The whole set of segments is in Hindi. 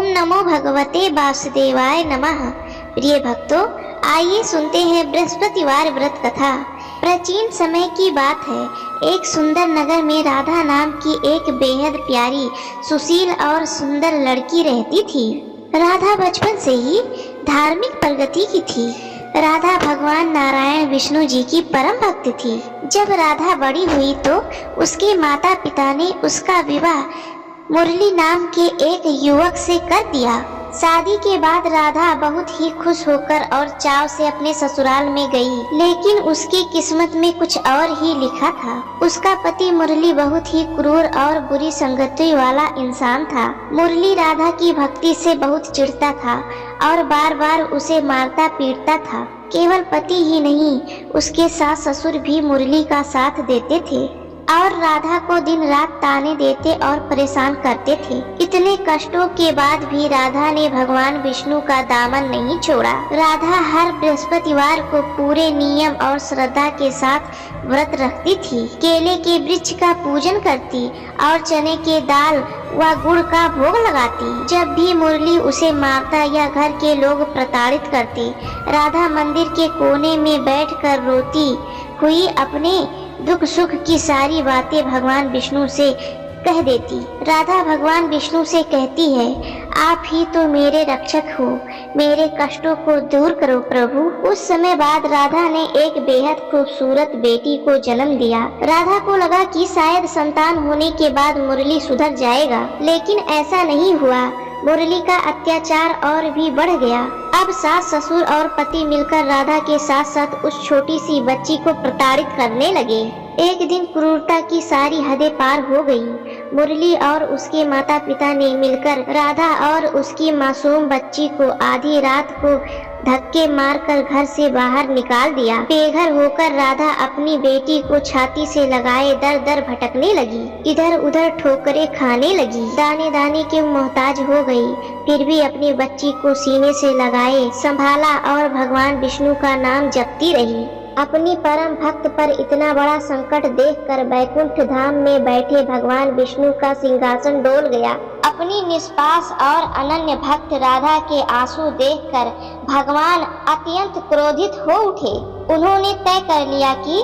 नमो भगवते वासुदेवाय नमः। प्रिय भक्तों, आइए सुनते हैं बृहस्पतिवार व्रत कथा। प्राचीन समय की बात है, एक सुंदर नगर में राधा नाम की एक बेहद प्यारी, सुशील और सुंदर लड़की रहती थी। राधा बचपन से ही धार्मिक प्रगति की थी। राधा भगवान नारायण विष्णु जी की परम भक्त थी। जब राधा बड़ी हुई तो उसके माता पिता ने उसका विवाह मुरली नाम के एक युवक से कर दिया। शादी के बाद राधा बहुत ही खुश होकर और चाव से अपने ससुराल में गई, लेकिन उसकी किस्मत में कुछ और ही लिखा था। उसका पति मुरली बहुत ही क्रूर और बुरी संगति वाला इंसान था। मुरली राधा की भक्ति से बहुत चिढ़ता था और बार बार उसे मारता पीटता था। केवल पति ही नहीं, उसके सास ससुर भी मुरली का साथ देते थे और राधा को दिन रात ताने देते और परेशान करते थे। इतने कष्टों के बाद भी राधा ने भगवान विष्णु का दामन नहीं छोड़ा। राधा हर बृहस्पतिवार को पूरे नियम और श्रद्धा के साथ व्रत रखती थी। केले के वृक्ष का पूजन करती और चने के दाल व गुड़ का भोग लगाती। जब भी मुरली उसे मारता या घर के लोग प्रताड़ित करते, राधा मंदिर के कोने में बैठकर रोती हुई अपने दुख सुख की सारी बातें भगवान विष्णु से कह देती। राधा भगवान विष्णु से कहती है, आप ही तो मेरे रक्षक हो, मेरे कष्टों को दूर करो प्रभु। उस समय बाद राधा ने एक बेहद खूबसूरत बेटी को जन्म दिया। राधा को लगा कि शायद संतान होने के बाद मुरली सुधर जाएगा, लेकिन ऐसा नहीं हुआ। मुरली का अत्याचार और भी बढ़ गया। अब सास ससुर और पति मिलकर राधा के साथ साथ उस छोटी सी बच्ची को प्रताड़ित करने लगे। एक दिन क्रूरता की सारी हदें पार हो गई। मुरली और उसके माता पिता ने मिलकर राधा और उसकी मासूम बच्ची को आधी रात को धक्के मारकर घर से बाहर निकाल दिया। बेघर होकर राधा अपनी बेटी को छाती से लगाए दर दर भटकने लगी, इधर उधर ठोकरें खाने लगी, दाने दाने के मोहताज हो गई। फिर भी अपनी बच्ची को सीने से लगाए संभाला और भगवान विष्णु का नाम जपती रही। अपनी परम भक्त पर इतना बड़ा संकट देखकर बैकुंठ धाम में बैठे भगवान विष्णु का सिंहासन डोल गया। अपनी निष्पास और अनन्य भक्त राधा के आंसू देखकर भगवान अत्यंत क्रोधित हो उठे। उन्होंने तय कर लिया कि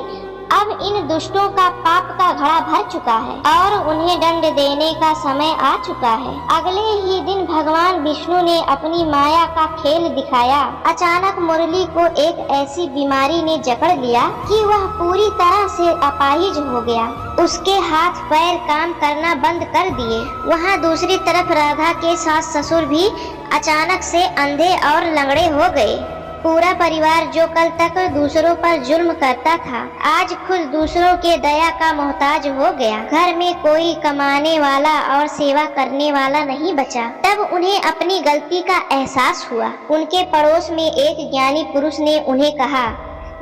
अब इन दुष्टों का पाप का घड़ा भर चुका है और उन्हें दंड देने का समय आ चुका है। अगले ही दिन भगवान विष्णु ने अपनी माया का खेल दिखाया। अचानक मुरली को एक ऐसी बीमारी ने जकड़ लिया कि वह पूरी तरह से अपाहिज हो गया। उसके हाथ पैर काम करना बंद कर दिए। वहाँ दूसरी तरफ राधा के सास ससुर भी अचानक से अंधे और लंगड़े हो गए। पूरा परिवार जो कल तक दूसरों पर जुल्म करता था, आज खुद दूसरों के दया का मोहताज हो गया। घर में कोई कमाने वाला और सेवा करने वाला नहीं बचा। तब उन्हें अपनी गलती का एहसास हुआ। उनके पड़ोस में एक ज्ञानी पुरुष ने उन्हें कहा,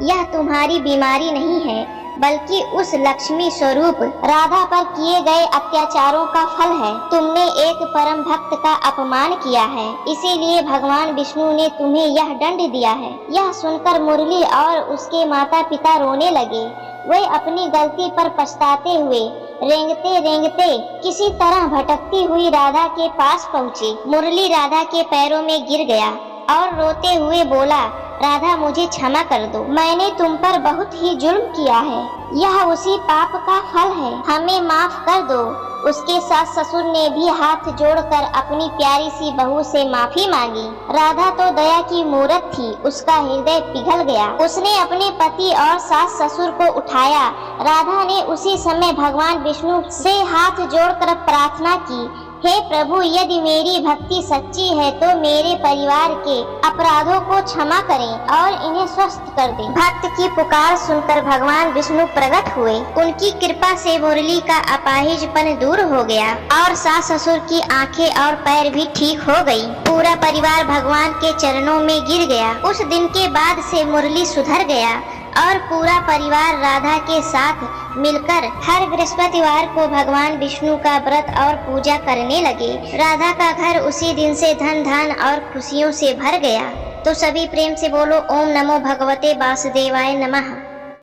यह तुम्हारी बीमारी नहीं है, बल्कि उस लक्ष्मी स्वरूप राधा पर किए गए अत्याचारों का फल है। तुमने एक परम भक्त का अपमान किया है, इसीलिए भगवान विष्णु ने तुम्हें यह दंड दिया है। यह सुनकर मुरली और उसके माता पिता रोने लगे। वे अपनी गलती पर पछताते हुए रेंगते रेंगते किसी तरह भटकती हुई राधा के पास पहुँचे। मुरली राधा के पैरों में गिर गया और रोते हुए बोला, राधा मुझे क्षमा कर दो, मैंने तुम पर बहुत ही जुल्म किया है, यह उसी पाप का फल है, हमें माफ कर दो। उसके सास ससुर ने भी हाथ जोड़कर अपनी प्यारी सी बहू से माफी मांगी। राधा तो दया की मूरत थी, उसका हृदय पिघल गया। उसने अपने पति और सास ससुर को उठाया। राधा ने उसी समय भगवान विष्णु से हाथ जोड़कर प्रार्थना की, हे प्रभु, यदि मेरी भक्ति सच्ची है तो मेरे परिवार के अपराधों को क्षमा करें और इन्हें स्वस्थ कर दें। भक्त की पुकार सुनकर भगवान विष्णु प्रकट हुए। उनकी कृपा से मुरली का अपाहिजपन दूर हो गया और सास ससुर की आंखें और पैर भी ठीक हो गई। पूरा परिवार भगवान के चरणों में गिर गया। उस दिन के बाद से मुरली सुधर गया और पूरा परिवार राधा के साथ मिलकर हर बृहस्पतिवार को भगवान विष्णु का व्रत और पूजा करने लगे। राधा का घर उसी दिन से धन धान और खुशियों से भर गया। तो सभी प्रेम से बोलो, ओम नमो भगवते वासुदेवाय नमः।